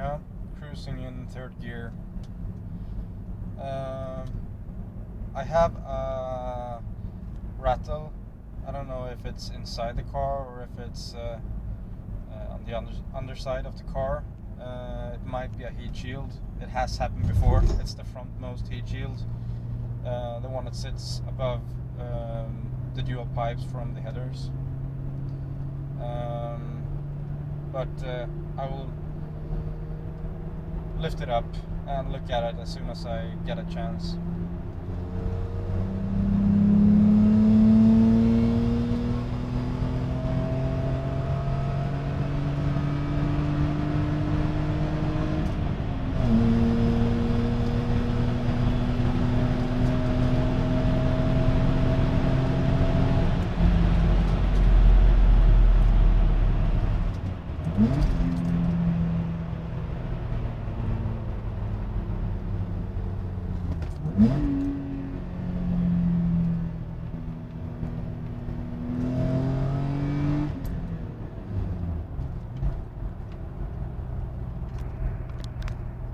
Yeah, cruising in third gear. I have a rattle. I don't know if it's inside the car or if it's on the underside of the car. It might be a heat shield. It has happened before. It's the frontmost heat shield, the one that sits above the dual pipes from the headers. But I will lift it up and look at it as soon as I get a chance. Mm-hmm.